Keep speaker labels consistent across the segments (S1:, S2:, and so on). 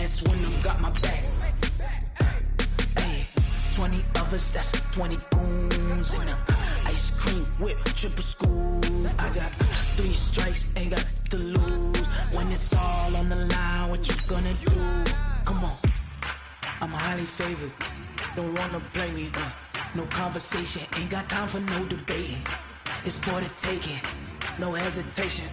S1: last when I got my back. Hey, 20 of us, that's 20 goons. And ice cream whip, triple school. I got 3 strikes, ain't got to lose. When it's all on the line, what you gonna do? Come on, I'm highly favored. Don't wanna play me, no conversation, ain't got time for no debating. It's for the taking, no hesitation,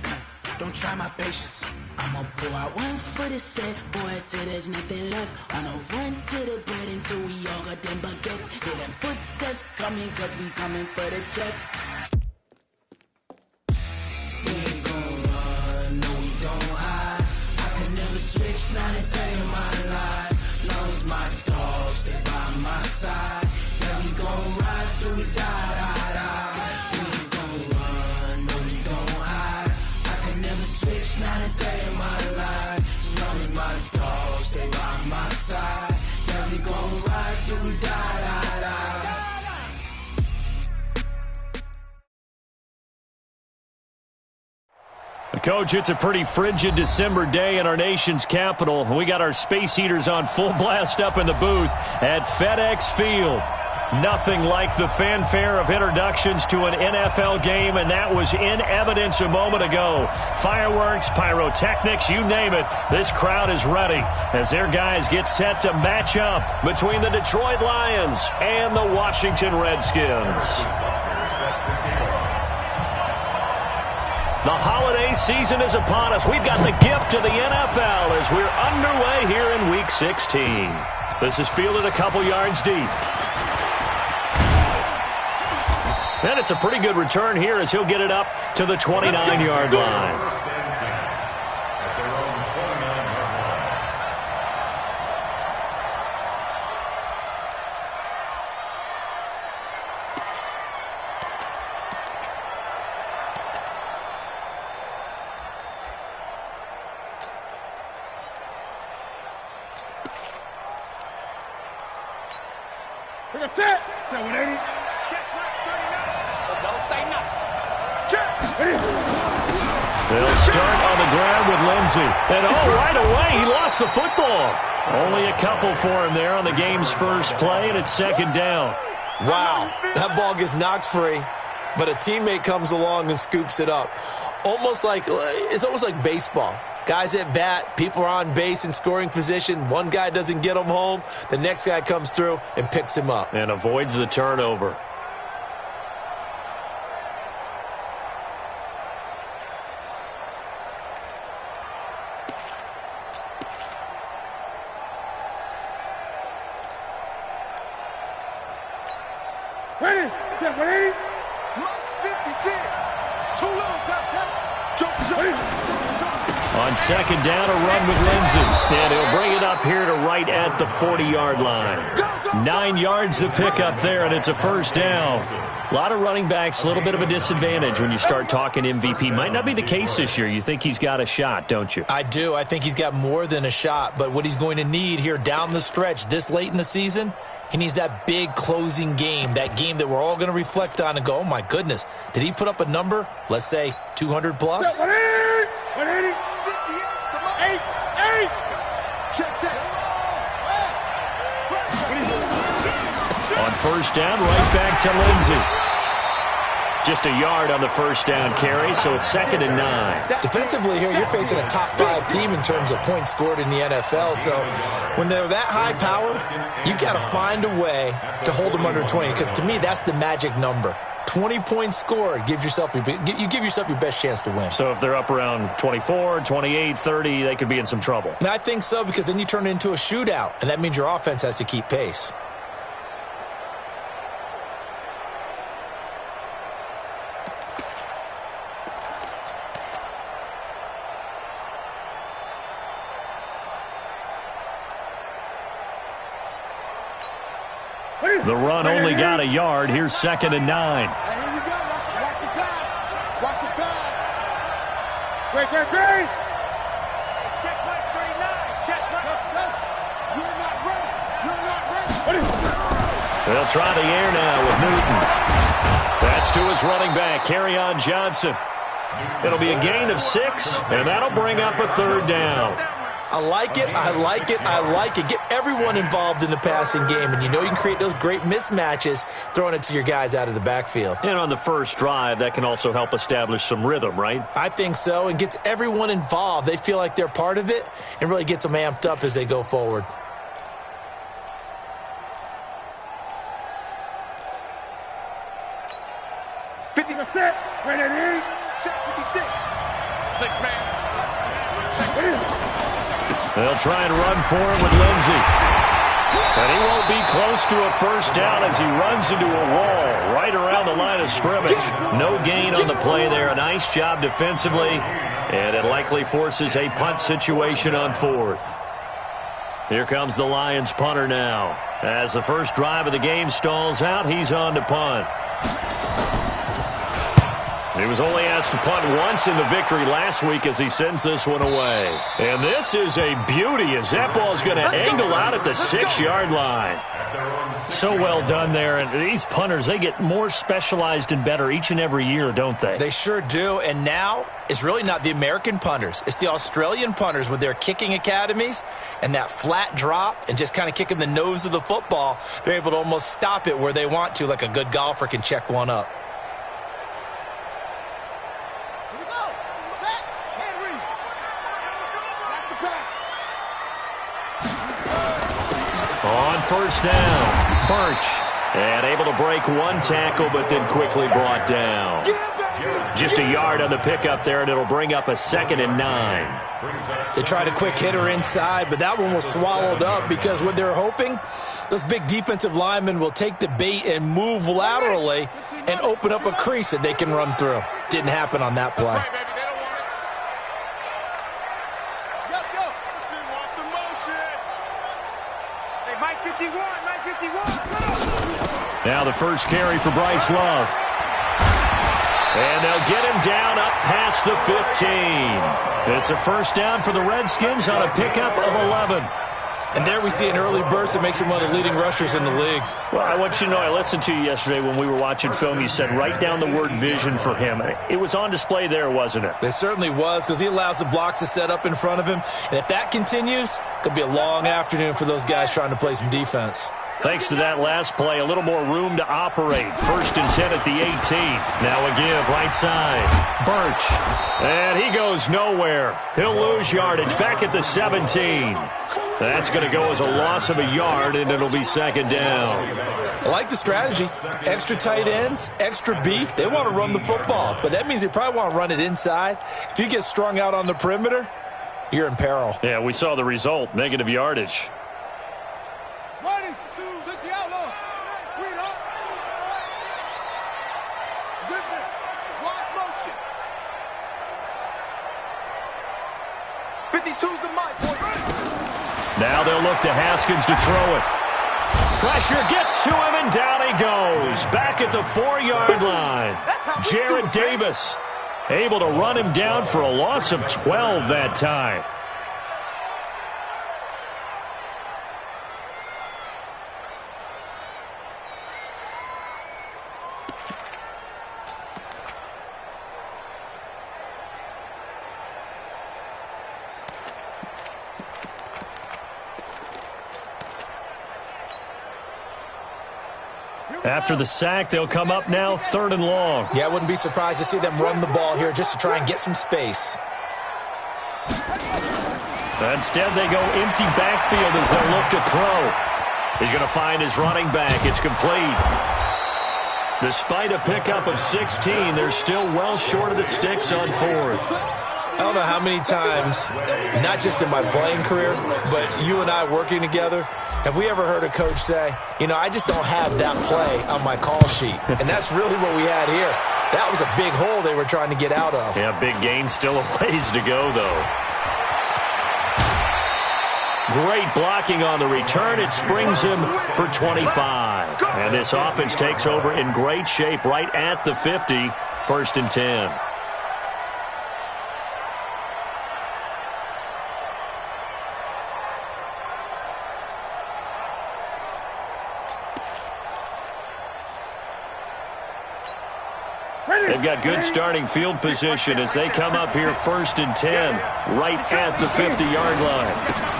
S1: don't try my patience. I'ma pour out one for the set, boy, till there's nothing left. On a run to the bread until we all got them baguettes. Hear them footsteps coming, cause we coming for the check. We ain't gon' run, no we don't hide. I could never switch, not a day in my life. Long as my dogs, they by my side. Yeah, we gon' ride till we die, die, die. We ain't gon' run, no we don't hide. I could never switch, not a day in my life. As long as my dogs, they by my side. Yeah, we gon' ride till we die, die, die.
S2: Coach, it's a pretty frigid December day in our nation's capital. We got our space heaters on full blast up in the booth at FedEx Field. Nothing like the fanfare of introductions to an NFL game, and that was in evidence a moment ago. Fireworks, pyrotechnics, you name it. This crowd is ready as their guys get set to match up between the Detroit Lions and the Washington Redskins. The holiday season is upon us. We've got the gift of the NFL as we're underway here in Week 16. This is fielded a couple yards deep. And it's a pretty good return here as he'll get it up to the 29-yard line. They'll start on the ground with Lindsey. And right away, he lost the football. Only a couple for him there on the game's first play, and it's second down.
S3: Wow, that ball gets knocked free, but a teammate comes along and scoops it up. It's almost like baseball. Guys at bat, people are on base in scoring position. One guy doesn't get him home. The next guy comes through and picks him up.
S2: And avoids the turnover.
S4: Ready? Get ready. Lost 56. Too little.
S2: On second down, a run with Lindsey. And he'll bring it up here to right at the 40-yard line. 9 yards to pick up there, and it's a first down. A lot of running backs, a little bit of a disadvantage when you start talking MVP. Might not be the case this year. You think he's got a shot, don't you?
S3: I do. I think he's got more than a shot. But what he's going to need here down the stretch this late in the season, he needs that big closing game, that game that we're all going to reflect on and go, oh, my goodness, did he put up a number, let's say, 200 plus?
S4: 180, 58, 8. Check.
S2: On first down, right back to Lindsey. Just a yard on the first down carry, so it's 2nd and 9.
S3: Defensively here, you're facing a top 5 team in terms of points scored in the NFL. So when they're that high-powered, you've got to find a way to hold them under 20. Because to me, that's the magic number. 20 points scored, you give yourself your best chance to win.
S2: So if they're up around 24, 28, 30, they could be in some trouble.
S3: And I think so, because then you turn it into a shootout, and that means your offense has to keep pace.
S2: The run only got a yard. Here's 2nd and 9.
S4: Hey, here we go. Watch the pass. Watch the pass. Great. Check play 39. Check play. You're not ready.
S2: They'll try the air now with Newton. That's to his running back, Kerryon Johnson. It'll be a gain of 6, and that'll bring up a 3rd down.
S3: I like it. I like it. I like it. Get everyone involved in the passing game, and you know you can create those great mismatches throwing it to your guys out of the backfield.
S2: And on the first drive, that can also help establish some rhythm, right?
S3: I think so, and gets everyone involved. They feel like they're part of it and really gets them amped up as they go forward.
S4: Ready, check 56. 6-man.
S2: They'll try and run for him with Lindsey. But he won't be close to a first down as he runs into a wall right around the line of scrimmage. No gain on the play there. A nice job defensively. And it likely forces a punt situation on fourth. Here comes the Lions punter now. As the first drive of the game stalls out, he's on to punt. He was only asked to punt once in the victory last week as he sends this one away. And this is a beauty as that ball's going to angle out at the 6-yard line. So well done there. And these punters, they get more specialized and better each and every year, don't they?
S3: They sure do. And now it's really not the American punters. It's the Australian punters with their kicking academies and that flat drop and just kind of kicking the nose of the football. They're able to almost stop it where they want to, like a good golfer can check one up.
S2: On first down, Birch. And able to break one tackle, but then quickly brought down. Just a yard on the pickup there, and it'll bring up a 2nd and 9.
S3: They tried a quick hitter inside, but that one was swallowed up because what they're hoping, those big defensive linemen will take the bait and move laterally and open up a crease that they can run through. Didn't happen on that play.
S2: Now the first carry for Bryce Love. And they'll get him down up past the 15. It's a first down for the Redskins on a pickup of 11.
S3: And there we see an early burst that makes him one of the leading rushers in the league.
S2: Well, I want you to know, I listened to you yesterday when we were watching film. You said write down the word vision for him. It was on display there, wasn't it?
S3: It certainly was, because he allows the blocks to set up in front of him. And if that continues, it could be a long afternoon for those guys trying to play some defense.
S2: Thanks to that last play, a little more room to operate. 1st and 10 at the 18. Now a give, right side. Birch. And he goes nowhere. He'll lose yardage back at the 17. That's going to go as a loss of a yard, and it'll be 2nd down.
S3: I like the strategy. Extra tight ends, extra beef. They want to run the football, but that means they probably want to run it inside. If you get strung out on the perimeter, you're in peril.
S2: Yeah, we saw the result, negative yardage. Now they'll look to Haskins to throw it. Pressure gets to him, and down he goes. Back at the 4-yard line. Jarrett Davis able to run him down for a loss of 12 that time. After the sack, they'll come up now 3rd and long.
S3: Yeah, I wouldn't be surprised to see them run the ball here just to try and get some space.
S2: Instead, they go empty backfield as they look to throw. He's going to find his running back. It's complete. Despite a pickup of 16, they're still well short of the sticks on 4th.
S3: I don't know how many times, not just in my playing career, but you and I working together, have we ever heard a coach say, you know, I just don't have that play on my call sheet. And that's really what we had here. That was a big hole they were trying to get out of.
S2: Yeah, big gain, still a ways to go, though. Great blocking on the return. It springs him for 25. And this offense takes over in great shape right at the 50, 1st and 10.
S4: Ready?
S2: They've got good starting field position as they come up here 1st and 10, right at the 50-yard line.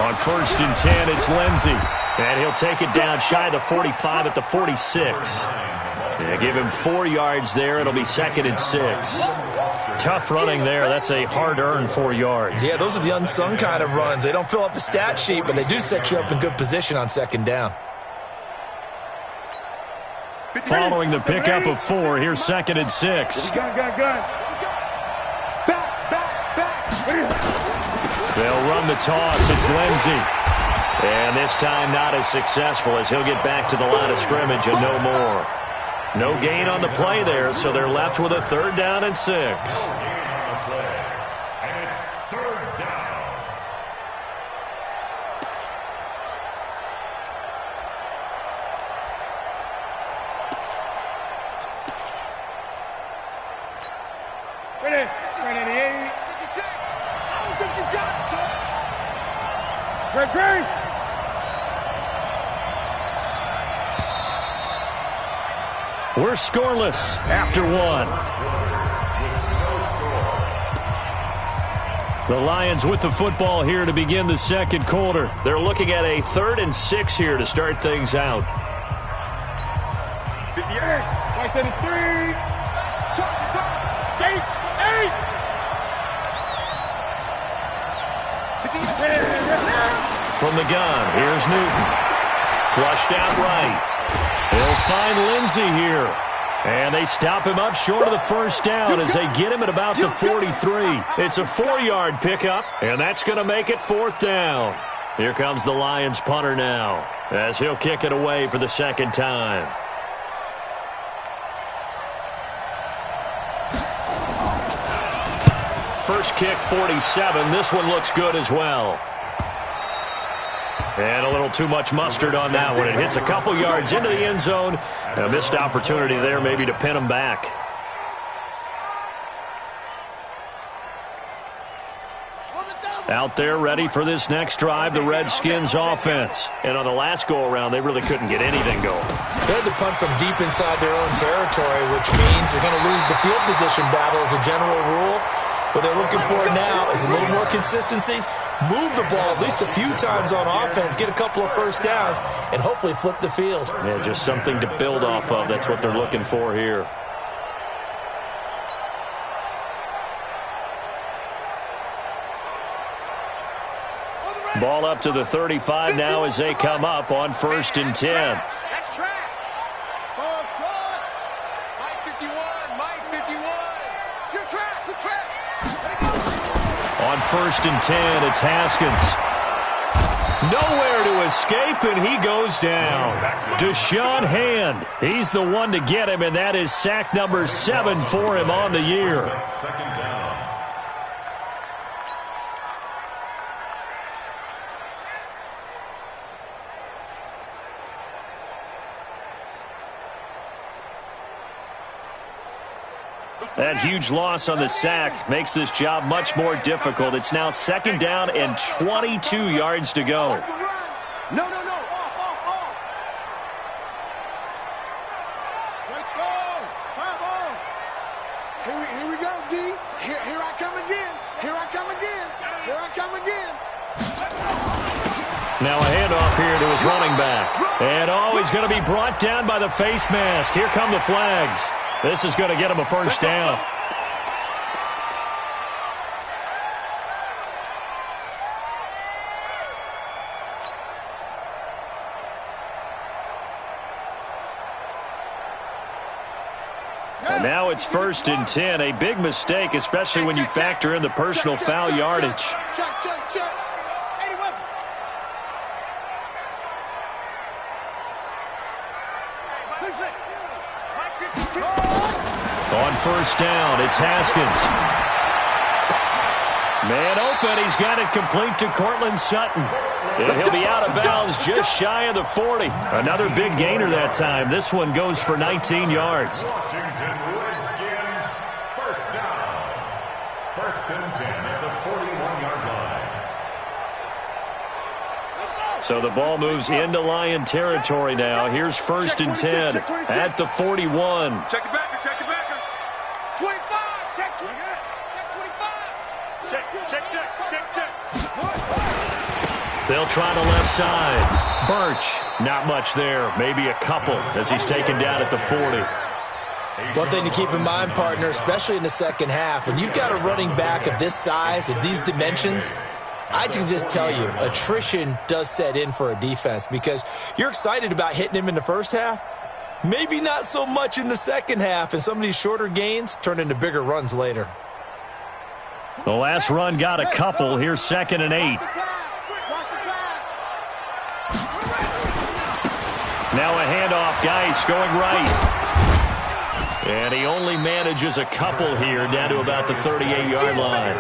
S2: On 1st and 10, it's Lindsey. And he'll take it down shy of the 45 at the 46. Yeah, give him 4 yards there. It'll be 2nd and 6. Tough running there. That's a hard-earned 4 yards.
S3: Yeah, those are the unsung kind of runs. They don't fill up the stat sheet, but they do set you up in good position on 2nd down.
S2: Following the pickup of 4, here's 2nd and 6.
S4: Gun. Back.
S2: They'll run the toss. It's Lindsey. And this time not as successful as he'll get back to the line of scrimmage and no more. No gain on the play there, so they're left with a 3rd down and 6.
S4: Ready? 88. 56. I don't think you got it, sir. Great.
S2: We're scoreless after 1. The Lions with the football here to begin the 2nd quarter. They're looking at a 3rd and 6 here to start things out.
S4: 58. Right to the 3. Take 8.
S2: From the gun, here's Newton. Flushed out right. They'll find Lindsey here. And they stop him up short of the 1st down as they get him at about the 43. It's a 4-yard pickup, and that's going to make it 4th down. Here comes the Lions punter now as he'll kick it away for the 2nd time. First kick, 47. This one looks good as well. And a little too much mustard on that one. It hits a couple yards into the end zone. A missed opportunity there maybe to pin him back. Out there ready for this next drive, the Redskins offense. And on the last go-around, they really couldn't get anything going.
S3: They had to punt from deep inside their own territory, which means they're going to lose the field position battle as a general rule. What they're looking for now is a little more consistency. Move the ball at least a few times on offense, get a couple of 1st downs, and hopefully flip the field.
S2: Yeah, just something to build off of. That's what they're looking for here. Ball up to the 35 now as they come up on 1st and 10.
S4: That's track. Ball truck. Mike 51. Your track.
S2: On 1st and 10, it's Haskins. Nowhere to escape, and he goes down. Deshaun Hand, he's the one to get him, and that is sack number 7 for him on the year. That huge loss on the sack makes this job much more difficult. It's now 2nd down and 22 yards to go.
S4: No. Off. Let's go. Come on. Here we go, D. Here I come again.
S2: Now a handoff here to his running back. And he's going to be brought down by the face mask. Here come the flags. This is going to get him a 1st down. And now it's 1st and 10. A big mistake, especially when you factor in the personal foul yardage.
S4: Check. 80 weapon.
S2: On 1st down, it's Haskins. Man open, he's got it complete to Cortland Sutton. And he'll be out of bounds just shy of the 40. Another big gainer that time. This one goes for 19 yards.
S5: Washington Redskins, 1st down. 1st and 10 at the 41-yard line.
S2: So the ball moves into Lion territory now. Here's 1st and 10 at the 41.
S4: Check it back. 20.
S2: They'll try the left side. Birch, not much there. Maybe a couple as he's taken down at the 40.
S3: One thing to keep in mind, partner, especially in the second half, when you've got a running back of this size, of these dimensions, I can just tell you, attrition does set in for a defense because you're excited about hitting him in the first half. Maybe not so much in the second half, and some of these shorter gains turn into bigger runs later.
S2: The last run got a couple. Here's 2nd and 8. Now a handoff. Geis going right. And he only manages a couple here down to about the 38-yard line.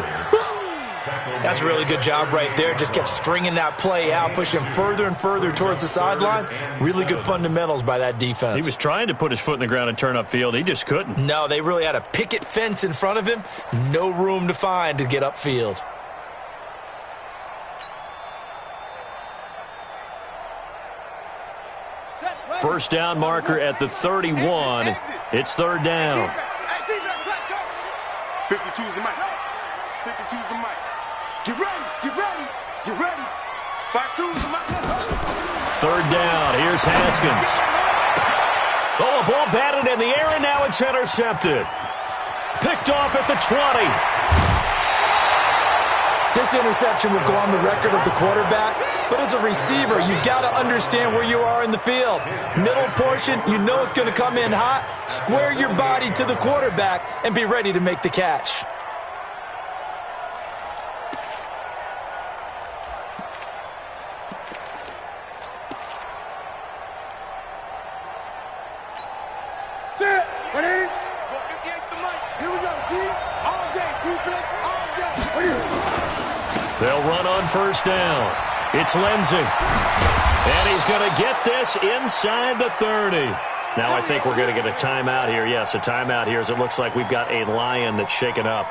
S3: That's a really good job right there. Just kept stringing that play out, pushing him further and further towards the sideline. Really good fundamentals by that defense.
S2: He was trying to put his foot in the ground and turn upfield. He just couldn't.
S3: No, they really had a picket fence in front of him. No room to find to get upfield.
S2: First down marker at the 31. It's 3rd down.
S4: 52's the mic. 52's the mic. Get ready, get ready, get ready. 52's the mic.
S2: 3rd down. Here's Haskins. Oh, a ball batted in the air, and now it's intercepted. Picked off at the 20.
S3: This interception will go on the record of the quarterback, but as a receiver, you've got to understand where you are in the field. Middle portion, you know it's going to come in hot. Square your body to the quarterback and be ready to make the catch.
S2: They'll run on 1st down. It's Lindsey. And he's going to get this inside the 30. Now I think we're going to get a timeout here. Yes, a timeout here as it looks like we've got a Lion that's shaken up.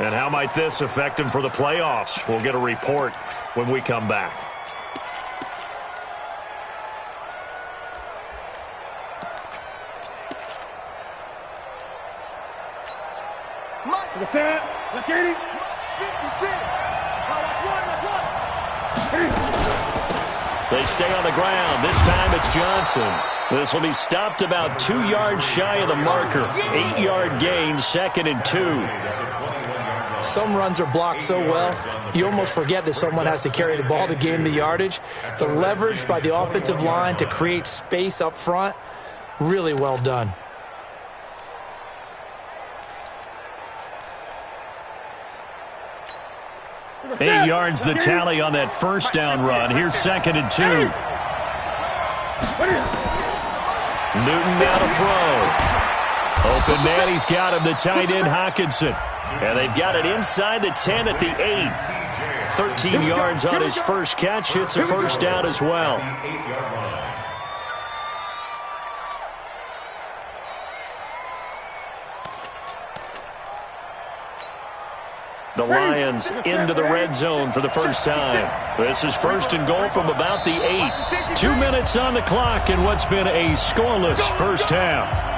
S2: And how might this affect him for the playoffs? We'll get a report when we come back. They stay on the ground. This time it's Johnson. This will be stopped about 2 yards shy of the marker. 8-yard gain, 2nd and 2.
S3: Some runs are blocked so well, you almost forget that someone has to carry the ball to gain the yardage. The leverage by the offensive line to create space up front, really well done.
S2: Eight yards the tally on that first down run. Here's 2nd and 2. Newton now to throw. Open man, he's got him, the tight end Hockenson. And they've got it inside the 10 at the 8. 13 yards on his first catch. It's a first down as well. The Lions into the red zone for the first time. This is 1st and goal from about the 8. 2 minutes on the clock in what's been a scoreless first half.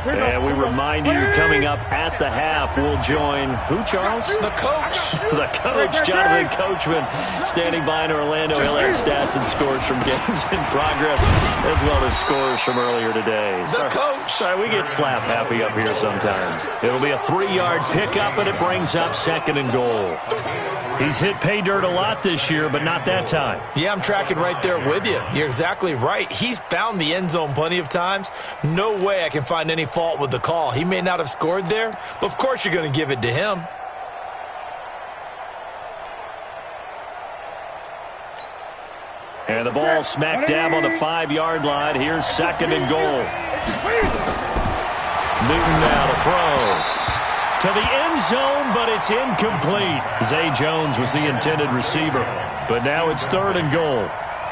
S2: And we remind you, coming up at the half, we'll join who, Charles?
S3: The coach.
S2: The coach, Jonathan Coachman, standing by in Orlando. He'll have stats and scores from games in progress, as well as scores from earlier today.
S3: The coach.
S2: Sorry, we get slap happy up here sometimes. It'll be a 3-yard pickup, and it brings up 2nd and goal. He's hit pay dirt a lot this year, but not that time.
S3: Yeah, I'm tracking right there with you. You're exactly right. He's found the end zone plenty of times. No way I can find any fault with the call. He may not have scored there, but of course you're going to give it to him.
S2: And the ball smack dab on the 5-yard line. Here's 2nd and goal. Newton now to throw. To the end zone, but it's incomplete. Zay Jones was the intended receiver. But now it's 3rd and goal.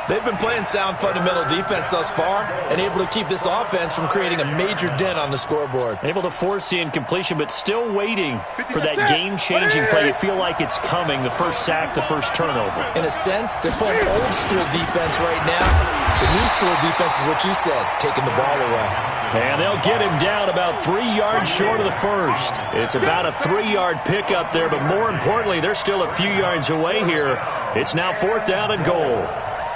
S3: They've been playing sound fundamental defense thus far and able to keep this offense from creating a major dent on the scoreboard.
S2: Able to force the incompletion, but still waiting for that game-changing play. You feel like it's coming, the first sack, the first turnover.
S3: In a sense, they're playing old-school defense right now. The new-school defense is what you said, taking the ball away.
S2: And they'll get him down about 3 yards short of the first. It's about a 3-yard pickup there, but more importantly, they're still a few yards away here. It's now 4th down and goal.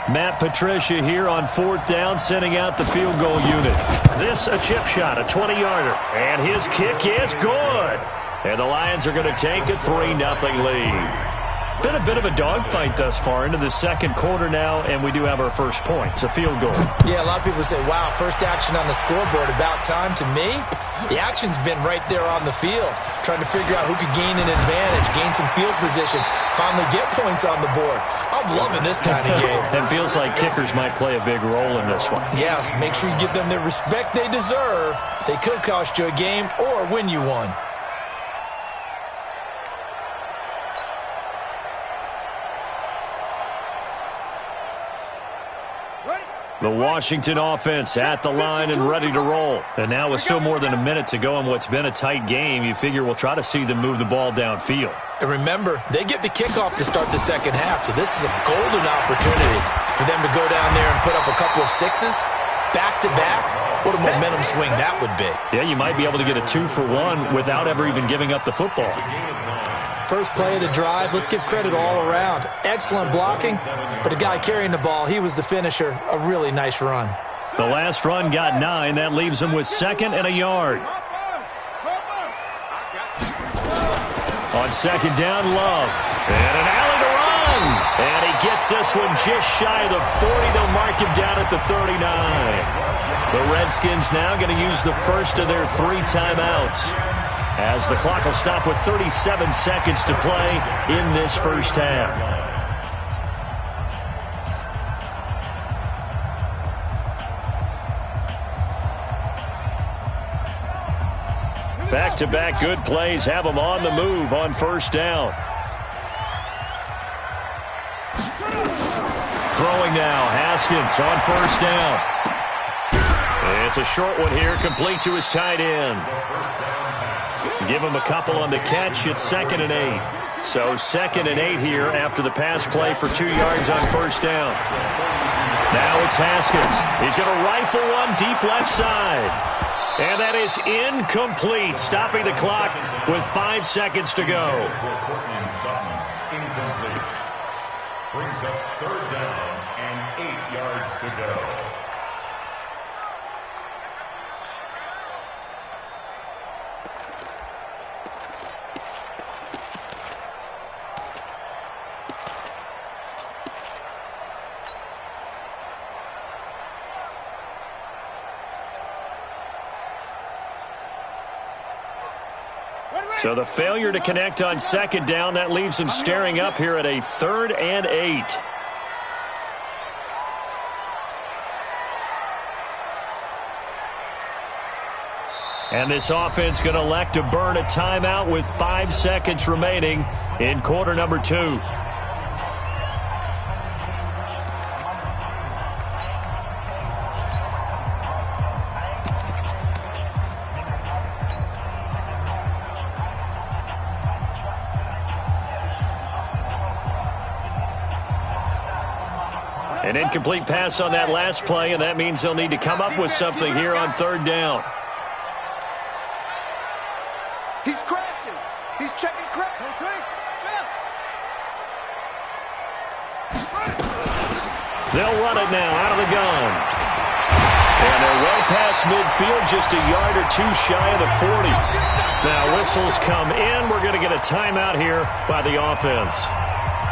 S2: Matt Patricia here on 4th down, sending out the field goal unit. This a chip shot, a 20-yarder. And his kick is good. And the Lions are going to take a 3-0 lead. Been a bit of a dogfight thus far into the second quarter now, and we do have our first points, a field goal.
S3: Yeah, a lot of people say, wow, first action on the scoreboard, about time. To me, the action's been right there on the field, trying to figure out who could gain an advantage, gain some field position, finally get points on the board. I'm loving this kind of game.
S2: It feels like kickers might play a big role in this one.
S3: Yes, make sure you give them the respect they deserve. They could cost you a game or win you one.
S2: The Washington offense at the line and ready to roll. And now with still more than a minute to go in what's been a tight game, you figure we'll try to see them move the ball downfield.
S3: And remember, they get the kickoff to start the second half, so this is a golden opportunity for them to go down there and put up a couple of sixes back-to-back. What a momentum swing that would be.
S2: Yeah, you might be able to get a 2-for-1 without ever even giving up the football.
S3: First play of the drive, let's give credit all around. Excellent blocking, but the guy carrying the ball, he was the finisher. A really nice run.
S2: The last run got 9. That leaves him with 2nd and a yard. On 2nd down, Love. And an alley to run. And he gets this one just shy of the 40. They'll mark him down at the 39. The Redskins now going to use the first of their 3 timeouts, as the clock will stop with 37 seconds to play in this first half. Back-to-back good plays have them on the move on first down. Throwing now, Haskins on first down. It's a short one here, complete to his tight end. Give him a couple on the catch. It's 2nd and 8. So 2nd and 8 here after the pass play for 2 yards on first down. Now it's Haskins. He's going to rifle one deep left side. And that is incomplete, stopping the clock with 5 seconds to go.
S5: Incomplete. Brings up 3rd down and 8 yards to go.
S2: So the failure to connect on 2nd down, that leaves him staring up here at a 3rd and 8. And this offense going to elect to burn a timeout with 5 seconds remaining in quarter number 2. An incomplete pass on that last play, and that means they'll need to come up with something here on 3rd down.
S4: He's crashing. He's checking crash.
S2: They'll run it now out of the gun. And they're well past midfield, just a yard or 2 shy of the 40. Now whistles come in. We're going to get a timeout here by the offense.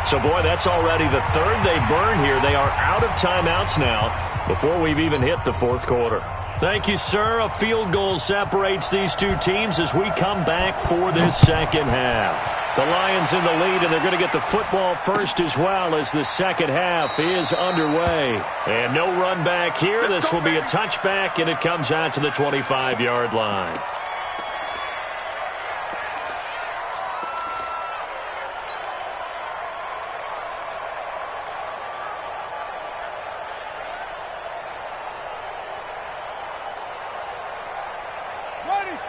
S2: So, boy, that's already the 3rd they burn here. They are out of timeouts now before we've even hit the 4th quarter. Thank you, sir. A field goal separates these 2 teams as we come back for this second half. The Lions in the lead, and they're going to get the football first as well as the second half is underway. And no run back here. This will be a touchback, and it comes out to the 25-yard line.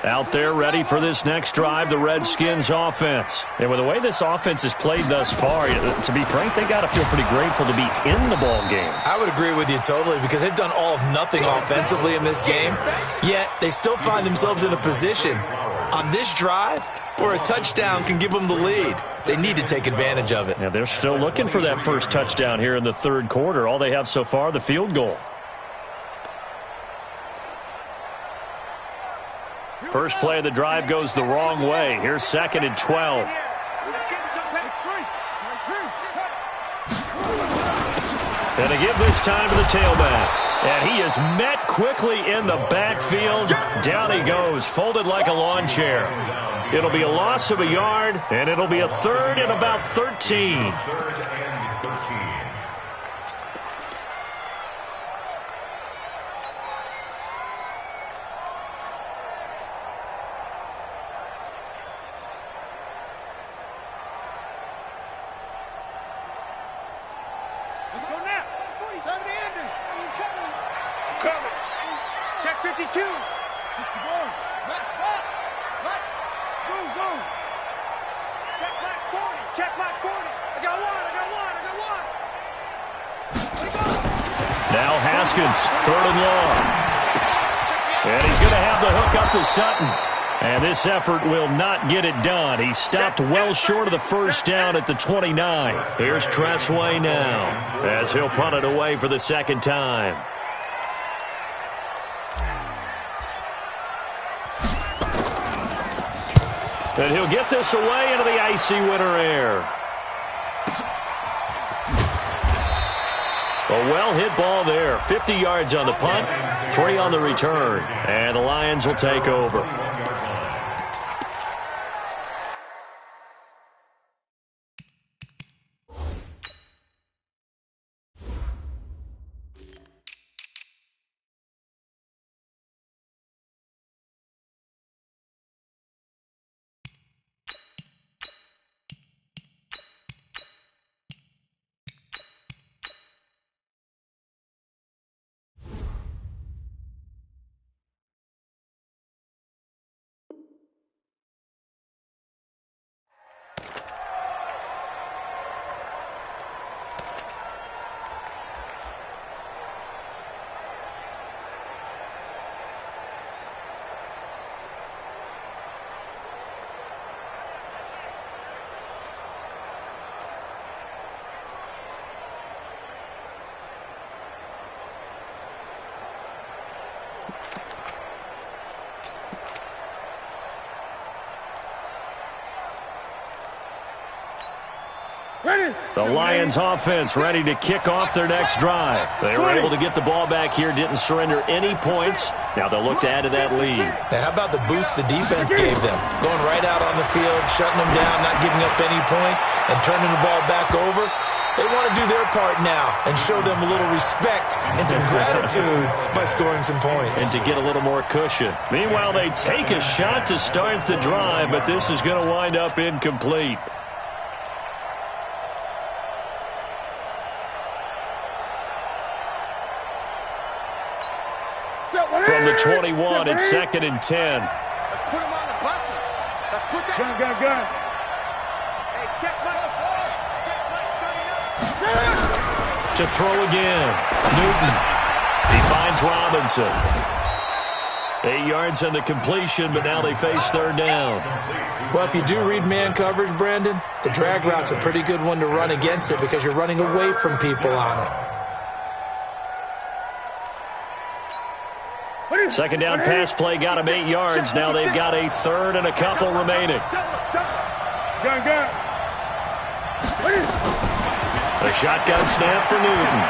S2: Out there ready for this next drive, the Redskins offense. And with the way this offense has played thus far, to be frank, they got to feel pretty grateful to be in the ball game.
S3: I would agree with you totally because they've done all of nothing offensively in this game, yet they still find themselves in a position on this drive where a touchdown can give them the lead. They need to take advantage of it.
S2: Yeah, they're still looking for that first touchdown here in the third quarter. All they have so far, the field goal. First play of the drive goes the wrong way. Here's 2nd and 12. And they give this time to the tailback. And he is met quickly in the backfield. Down he goes, folded like a lawn chair. It'll be a loss of a yard, and it'll be a 3rd and about 13.
S4: Let's go now. 70 ending. He's coming. Coming. Check 52. 61. Match back. Right. Zoom, zoom. Check back 40. Check back 40. I got one. I got one. I got one.
S2: Now Haskins, 3rd and long. And he's going to have the hook up to Sutton. And this effort will not get it done. He stopped well short of the first down at the 29. Here's Tressway now as he'll punt it away for the second time. And he'll get this away into the icy winter air. A well-hit ball there. 50 yards on the punt, 3 on the return. And the Lions will take over. The Lions offense ready to kick off their next drive. They were able to get the ball back here, didn't surrender any points. Now they'll look to add to that lead.
S3: Now, how about the boost the defense gave them? Going right out on the field, shutting them down, not giving up any points, and turning the ball back over. They want to do their part now and show them a little respect and some gratitude by scoring some points.
S2: And to get a little more cushion. Meanwhile, they take a shot to start the drive, but this is going to wind up incomplete. From the 21, it's 2nd and 10.
S4: Let's put him on the buses. Let's put that. Gun. Hey, check my.
S2: To throw again. Newton. He finds Robinson. 8 yards on the completion, but now they face 3rd down.
S3: Well, if you do read man coverage, Brandon, the drag route's a pretty good one to run against it because you're running away from people on it.
S2: Second down pass play got him 8 yards. Now they've got a 3rd and a couple remaining.
S4: Gun.
S2: A shotgun snap for Newton.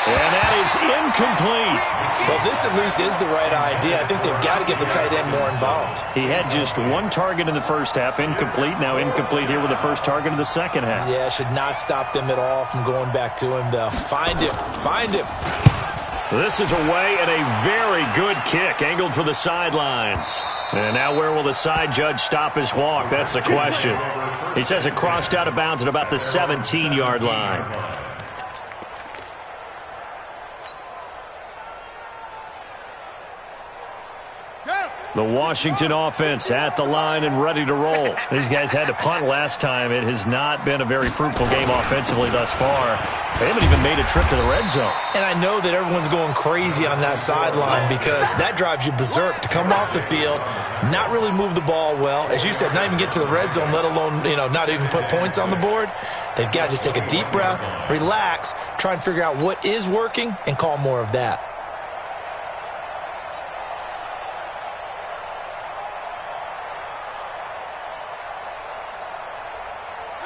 S2: And that is incomplete.
S3: Well, this at least is the right idea. I think they've got to get the tight end more involved.
S2: He had just 1 target in the first half, incomplete. Now incomplete here with the first target in the second half.
S3: Yeah, should not stop them at all from going back to him, though. Find him.
S2: This is away and a very good kick, angled for the sidelines. And now where will the side judge stop his walk? That's the question. He says it crossed out of bounds at about the 17-yard line. The Washington offense at the line and ready to roll. These guys had to punt last time. It has not been a very fruitful game offensively thus far. They haven't even made a trip to the red zone.
S3: And I know that everyone's going crazy on that sideline because that drives you berserk to come off the field, not really move the ball well. As you said, not even get to the red zone, let alone, not even put points on the board. They've got to just take a deep breath, relax, try and figure out what is working, and call more of that.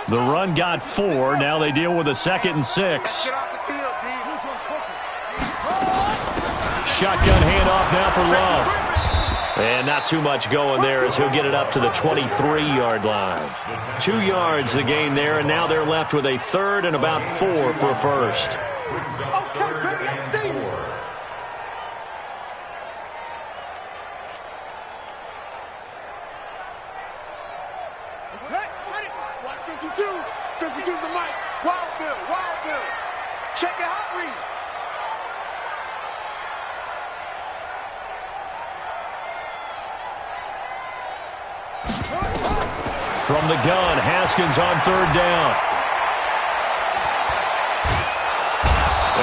S2: The run got 4. Now they deal with a 2nd and 6. Shotgun handoff now for Love. And not too much going there as he'll get it up to the 23-yard line. 2 yards the gain there, and now they're left with a 3rd and about 4 for a first. From the gun, Haskins on 3rd down.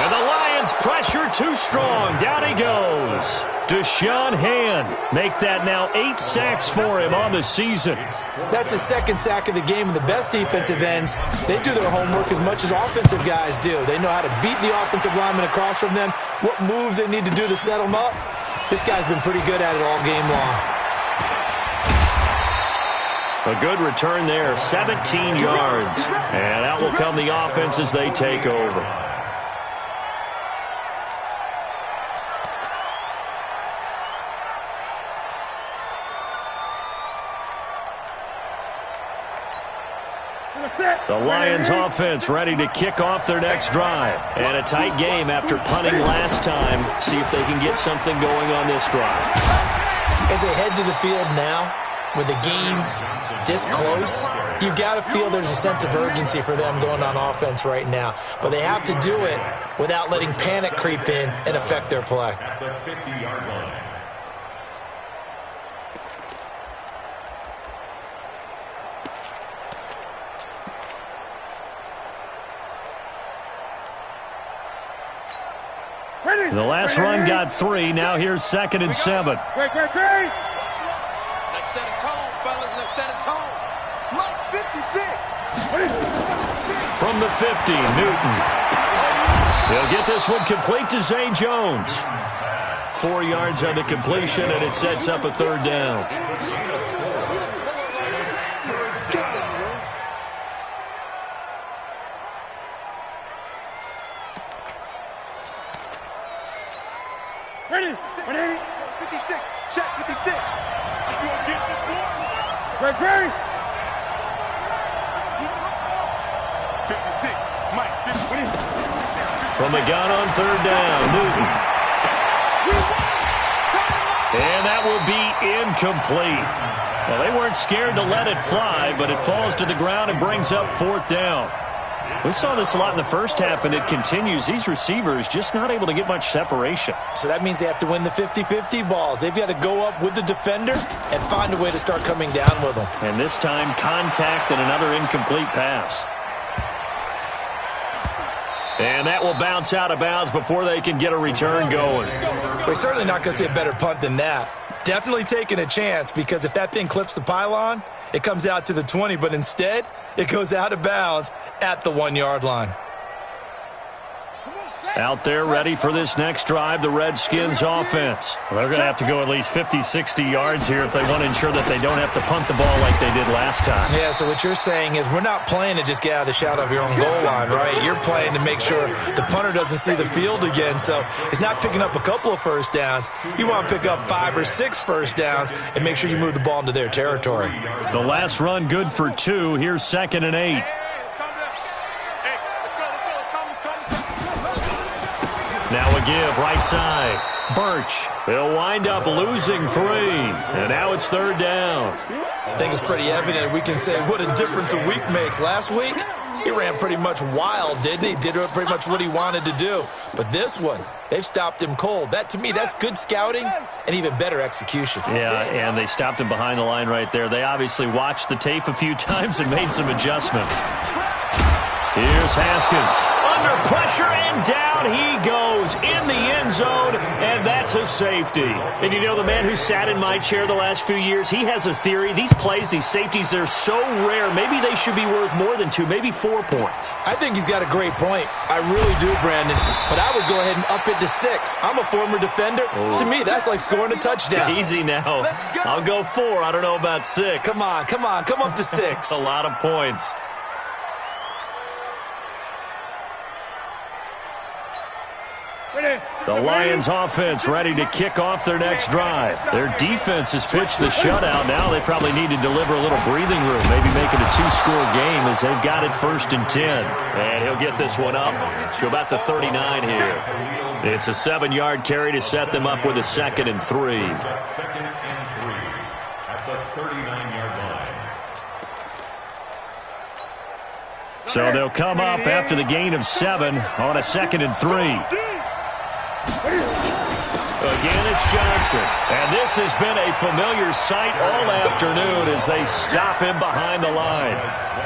S2: And the Lions pressure too strong. Down he goes. Deshaun Hand. Make that now 8 sacks for him on the season.
S3: That's his 2nd sack of the game, and the best defensive ends, they do their homework as much as offensive guys do. They know how to beat the offensive lineman across from them, what moves they need to do to set them up. This guy's been pretty good at it all game long.
S2: A good return there, 17 yards. And out will come the offense as they take over. The Lions offense ready to kick off their next drive. And a tight game after punting last time. See if they can get something going on this drive.
S3: As they head to the field now, with the game this close, you've got to feel there's a sense of urgency for them going on offense right now. But they have to do it without letting panic creep in and affect their play.
S5: At the 50-yard line.
S2: The last run got 3. Now here's 2nd and 7.
S4: Let's set a tone, fellas. Let's set a tone. Mike 56.
S2: From the 50, Newton. He'll get this one complete to Zay Jones. 4 yards on the completion, and it sets up a 3rd down.
S4: Ready? 56. Check 56. You gonna get this one? Ready? 56. Mike, 56.
S2: From the gun on 3rd down, Newton. And that will be incomplete. Well, they weren't scared to let it fly, but it falls to the ground and brings up 4th down. We saw this a lot in the first half, and it continues. These receivers just not able to get much separation.
S3: So that means they have to win the 50-50 balls. They've got to go up with the defender and find a way to start coming down with them.
S2: And this time, contact and another incomplete pass. And that will bounce out of bounds before they can get a return going.
S3: We're certainly not going to see a better punt than that. Definitely taking a chance, because if that thing clips the pylon, it comes out to the 20, but instead, it goes out of bounds at the 1-yard line.
S2: Out there ready for this next drive, the Redskins offense. Well, they're going to have to go at least 50, 60 yards here if they want to ensure that they don't have to punt the ball like they did last time.
S3: Yeah, so what you're saying is we're not playing to just get out of the shot of your own goal line, right? You're playing to make sure the punter doesn't see the field again. So it's not picking up a couple of first downs. You want to pick up 5 or 6 first downs and make sure you move the ball into their territory.
S2: The last run good for 2. Here's 2nd and 8. Now a give, right side. Birch. They'll wind up losing 3. And now it's 3rd down.
S3: I think it's pretty evident we can say what a difference a week makes. Last week, he ran pretty much wild, didn't he? Did pretty much what he wanted to do. But this one, they've stopped him cold. That, to me, that's good scouting and even better execution.
S2: Yeah, and they stopped him behind the line right there. They obviously watched the tape a few times and made some adjustments. Here's Haskins. Under pressure, and down he goes in the end zone, and that's a safety. And you know, the man who sat in my chair the last few years, he has a theory. These plays, these safeties, they're so rare. Maybe they should be worth more than 2, maybe 4 points.
S3: I think he's got a great point. I really do, Brandon. But I would go ahead and up it to 6. I'm a former defender. To me, that's like scoring a touchdown.
S2: Easy now. I'll go 4. I don't know about 6.
S3: Come on. Come up to 6.
S2: A lot of points. The Lions offense ready to kick off their next drive. Their defense has pitched the shutout. Now they probably need to deliver a little breathing room, maybe make it a 2-score game as they've got it 1st and 10. And he'll get this one up to about the 39 here. It's a 7-yard carry to set them up with a 2nd and 3.
S5: 2nd and 3 at the 39-yard line.
S2: So they'll come up after the gain of 7 on a 2nd and 3. Again, it's Johnson. And this has been a familiar sight all afternoon as they stop him behind the line.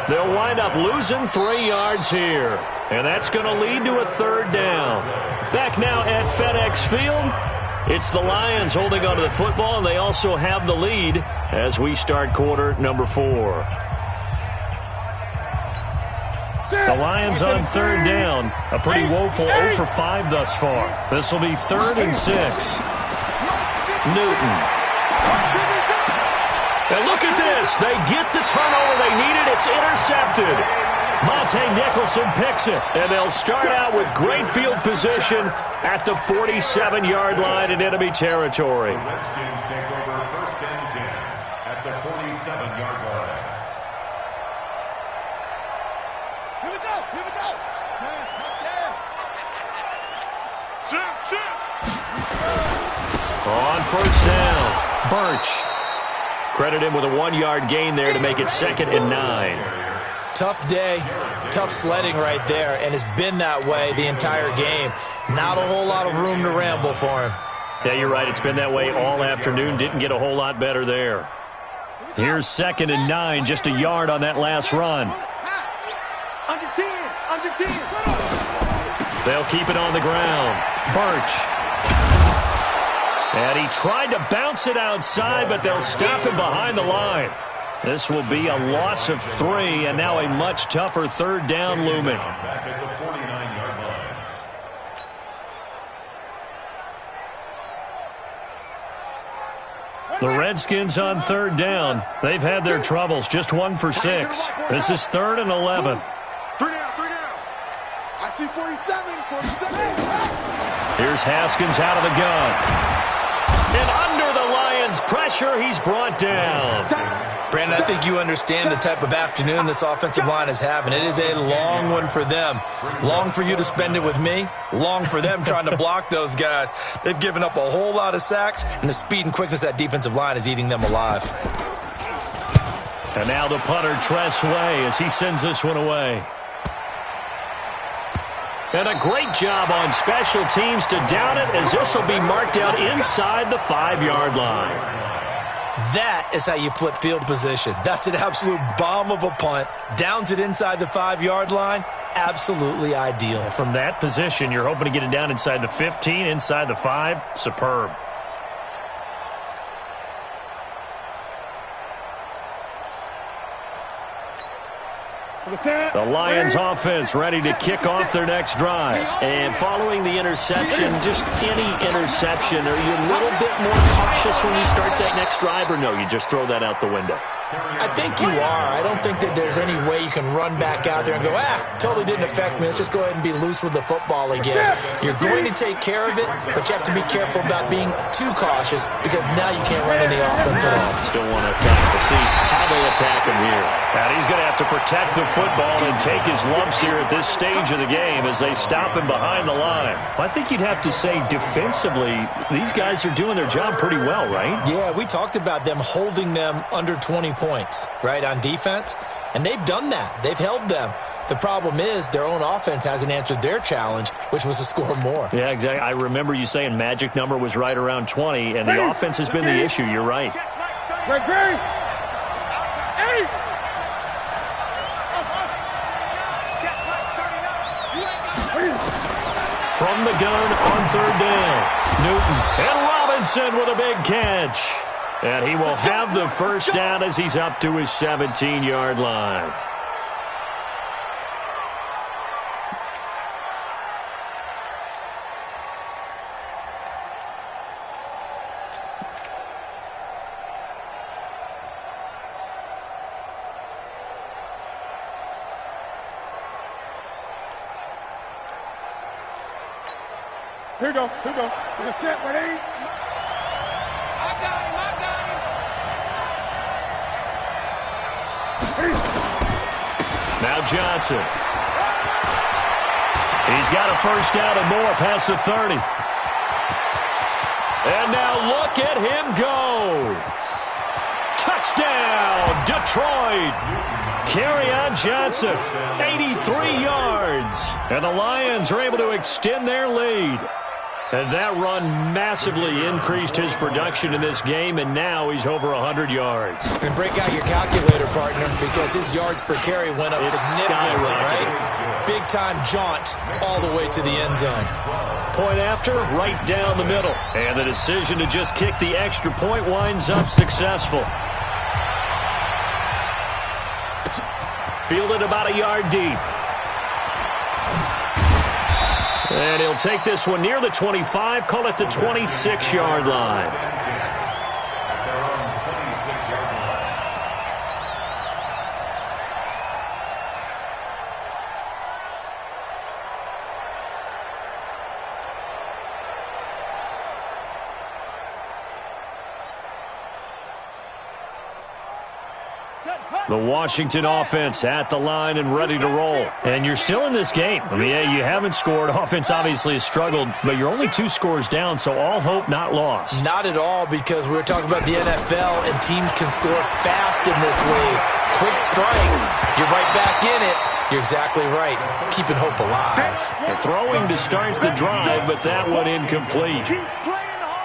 S2: They'll wind up losing 3 yards here. And that's going to lead to a 3rd down. Back now at FedEx Field, it's the Lions holding onto the football, and they also have the lead as we start quarter number 4. The Lions on 3rd down. A pretty woeful 0 for 5 thus far. This will be 3rd and 6. Newton. And look at this. They get the turnover they needed. It's intercepted. Monte Nicholson picks it. And they'll start out with great field position at the 47-yard line in enemy territory.
S5: The Redskins take over 1st and 10 at the 47-yard line.
S4: Here we go. Touchdown.
S2: On 1st down, Birch. Credit him with a 1-yard gain there to make it 2nd and 9.
S3: Tough day, tough sledding right there, and it's been that way the entire game. Not a whole lot of room to ramble for him.
S2: Yeah, you're right. It's been that way all afternoon. Didn't get a whole lot better there. Here's 2nd and 9, just a yard on that last run.
S4: Under 10.
S2: They'll keep it on the ground. Birch. And he tried to bounce it outside, but they'll stop him behind the line. This will be a loss of 3, and now a much tougher 3rd down looming.
S5: Back at the 49-yard line.
S2: The Redskins on 3rd down. They've had their troubles. Just 1 for 6. This is 3rd and 11.
S4: 3 down. I see 47.
S2: Here's Haskins out of the gun. And under the Lions' pressure, he's brought down.
S3: Brandon, I think you understand the type of afternoon this offensive line is having. It is a long one for them. Long for you to spend it with me. Long for them trying to block those guys. They've given up a whole lot of sacks, and the speed and quickness of that defensive line is eating them alive.
S2: And now the punter, Tress Way, as he sends this one away. And a great job on special teams to down it, as this will be marked out inside the 5-yard line.
S3: That is how you flip field position. That's an absolute bomb of a punt. Downs it inside the 5-yard line. Absolutely ideal.
S2: From that position, you're hoping to get it down inside the 15, inside the 5. Superb. The Lions offense ready to kick off their next drive. And following the interception, just any interception, are you a little bit more cautious when you start that next drive, or no, you just throw that out the window?
S3: I think you are. I don't think that there's any way you can run back out there and go, totally didn't affect me. Let's just go ahead and be loose with the football again. You're going to take care of it, but you have to be careful about being too cautious because now you can't run any offense at all.
S2: Still want to attack. We'll see how they attack him here. And he's going to have to protect the football and take his lumps here at this stage of the game as they stop him behind the line. I think you'd have to say defensively, these guys are doing their job pretty well, right?
S3: Yeah, we talked about them holding them under 20 points, right, on defense. And they've done that. They've held them. The problem is their own offense hasn't answered their challenge, which was to score more.
S2: Yeah, exactly. I remember you saying magic number was right around 20, and the offense has been the issue. You're right. From the gun on third down, Newton and Robinson with a big catch. And he will have the first down as he's up to his 17-yard line.
S4: Here we go. That's it, ready? I got him.
S2: Now Johnson. He's got a first down and more past the 30. And now look at him go. Touchdown, Detroit. Kerryon Johnson, 83 yards. And the Lions are able to extend their lead. And that run massively increased his production in this game, and now he's over 100 yards.
S3: And break out your calculator, partner, because his yards per carry went up significantly, right? Big-time jaunt all the way to the end zone.
S2: Point after, right down the middle. And the decision to just kick the extra point winds up successful. Fielded about a yard deep. And he'll take this one near the 25, call it the 26-yard line. The Washington offense at the line and ready to roll. And you're still in this game. I mean, yeah, you haven't scored. Offense obviously has struggled, but you're only 2 scores down, so all hope not lost.
S3: Not at all, because we were talking about the NFL, and teams can score fast in this league. Quick strikes, you're right back in it. You're exactly right. Keeping hope alive.
S2: And throwing to start the drive, but that one incomplete.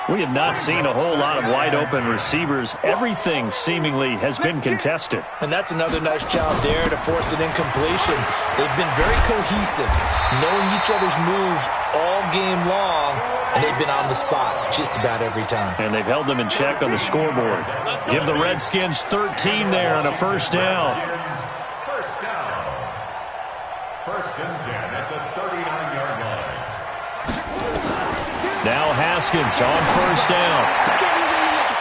S2: We have not seen a whole lot of wide-open receivers. Everything seemingly has been contested.
S3: And that's another nice job there to force an incompletion. They've been very cohesive, knowing each other's moves all game long, and they've been on the spot just about every time.
S2: And they've held them in check on the scoreboard. Give the Redskins 13 there on a first down.
S5: First down. First and 10 at the 39-yard line.
S2: Now Haskins on first down.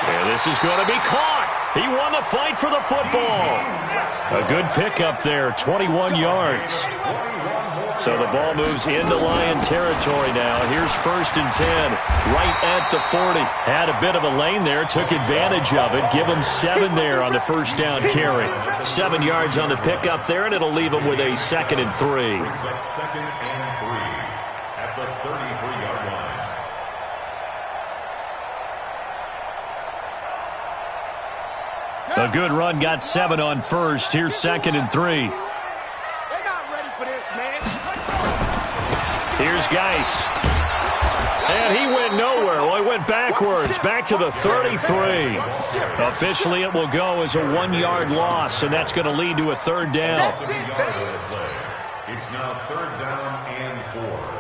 S2: And this is going to be caught. He won the fight for the football. A good pickup there, 21 yards. So the ball moves into Lion territory now. Here's first and 10, right at the 40. Had a bit of a lane there, took advantage of it. Give him 7 there on the first down carry. 7 yards on the pickup there, and it'll leave him with a 2nd and 3.
S5: Second and 3 at the 33-yard line.
S2: A good run, got 7 on first. Here's 2nd and 3.
S4: They're not ready for this, man.
S2: Here's Geis. And he went nowhere. Well, he went backwards, back to the 33. Officially, it will go as a 1-yard loss, and that's going to lead to a 3rd down.
S5: It's now 3rd down and 4.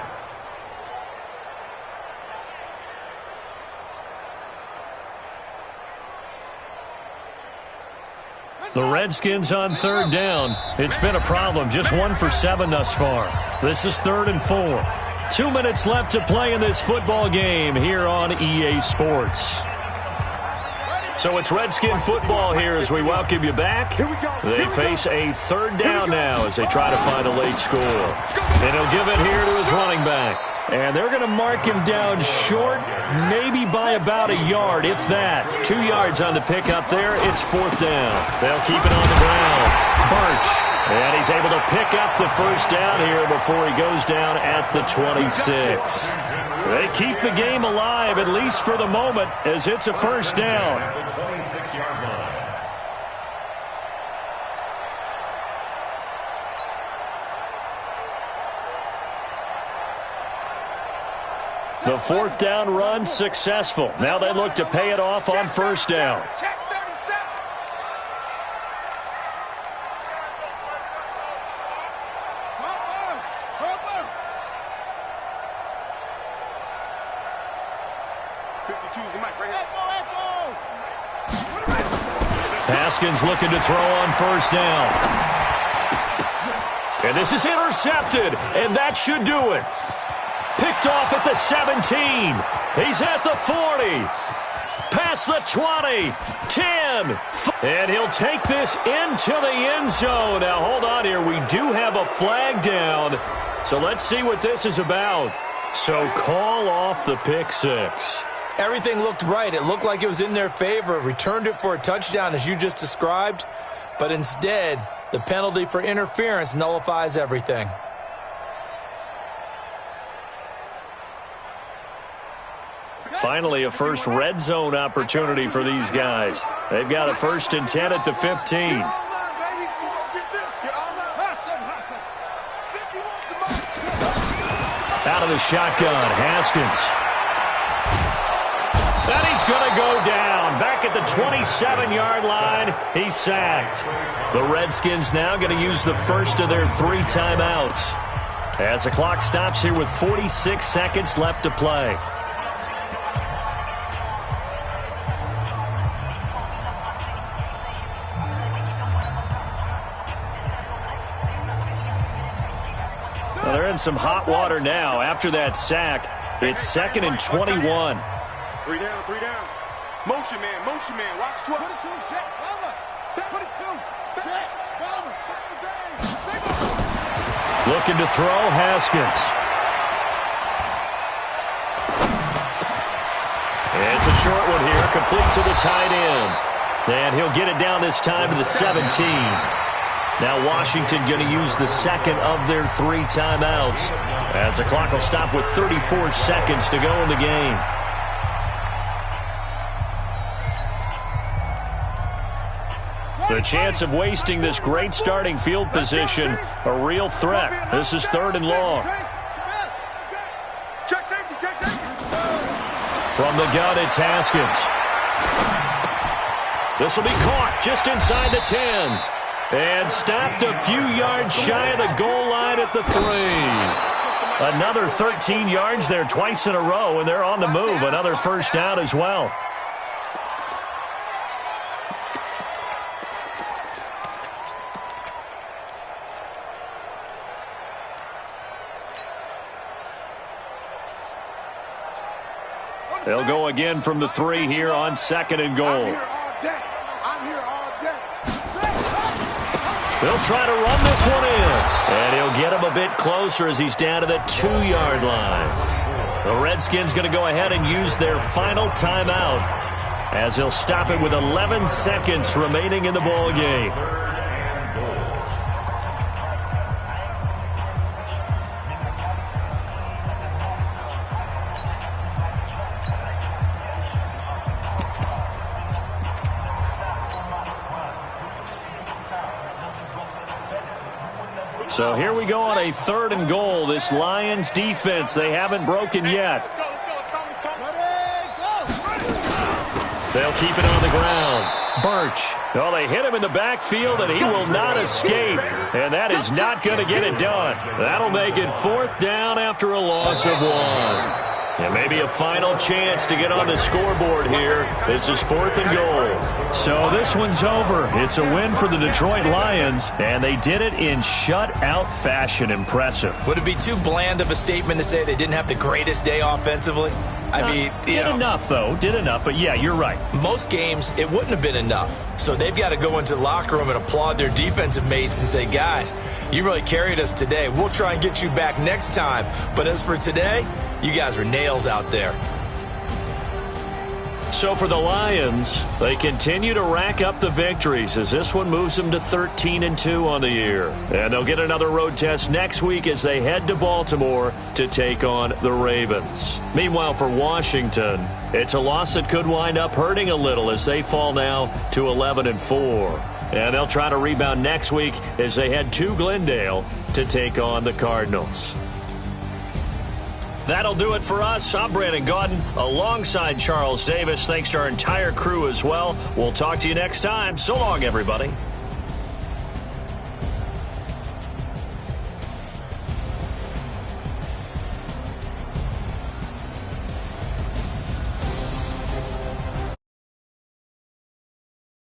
S2: The Redskins on 3rd down. It's been a problem. Just 1 for 7 thus far. This is 3rd and 4. 2 minutes left to play in this football game here on EA Sports. So it's Redskin football here as we welcome you back. They face a 3rd down now as they try to find a late score. And he'll give it here to his running back. And they're going to mark him down short, maybe by about a yard, if that. 2 yards on the pickup there. It's 4th down. They'll keep it on the ground. Birch. And he's able to pick up the first down here before he goes down at the 26. They keep the game alive, at least for the moment, as it's a first down.
S5: At the 26-yard line.
S2: The fourth down run successful. Now they look to pay it off on first down.
S4: Check 37. Cover. 52's the mic right here.
S2: Haskins looking to throw on first down. And this is intercepted, and that should do it. Picked off at the 17. He's at the 40. Past the 20. 10. And he'll take this into the end zone. Now, hold on here. We do have a flag down. So let's see what this is about. So call off the pick six.
S3: Everything looked right. It looked like it was in their favor. Returned it for a touchdown, as you just described. But instead, the penalty for interference nullifies everything.
S2: Finally, a first red zone opportunity for these guys. They've got a 1st and 10 at the 15. Out of the shotgun, Haskins. And he's going to go down. Back at the 27-yard line, he's sacked. The Redskins now going to use the first of their 3 timeouts as the clock stops here with 46 seconds left to play. Well, they're in some hot water now after that sack. It's 2nd and 21.
S4: 3 down. Motion man. Watch 12. 22, check, cover. 22, check, cover.
S2: Looking to throw, Haskins. It's a short one here, complete to the tight end. And he'll get it down this time to the 17. Now Washington going to use the second of their 3 timeouts as the clock will stop with 34 seconds to go in the game. The chance of wasting this great starting field position, a real threat. This is 3rd and long. From the gun, it's Haskins. This will be caught just inside the 10. And stopped a few yards shy of the goal line at the 3. Another 13 yards there twice in a row, and they're on the move. Another first down as well. They'll go again from the 3 here on 2nd and goal.
S4: I'm here all day.
S2: They'll try to run this one in. And he'll get him a bit closer as he's down to the 2-yard line. The Redskins going to go ahead and use their final timeout as he'll stop it with 11 seconds remaining in the ball game. So here we go on a 3rd and goal. This Lions defense, they haven't broken yet. They'll keep it on the ground. Birch. Oh, they hit him in the backfield, and he will not escape. And that is not going to get it done. That'll make it 4th down after a loss of 1. And maybe a final chance to get on the scoreboard here. This is 4th and goal. So this one's over. It's a win for the Detroit Lions, and they did it in shutout fashion. Impressive.
S3: Would it be too bland of a statement to say they didn't have the greatest day offensively?
S2: Did enough, though. Did enough. But, yeah, you're right.
S3: Most games, it wouldn't have been enough. So they've got to go into the locker room and applaud their defensive mates and say, guys, you really carried us today. We'll try and get you back next time. But as for today, you guys were nails out there.
S2: So for the Lions, they continue to rack up the victories as this one moves them to 13-2 on the year. And they'll get another road test next week as they head to Baltimore to take on the Ravens. Meanwhile, for Washington, it's a loss that could wind up hurting a little as they fall now to 11-4. And they'll try to rebound next week as they head to Glendale to take on the Cardinals. That'll do it for us. I'm Brandon Gaudin alongside Charles Davis. Thanks to our entire crew as well. We'll talk to you next time. So long, everybody.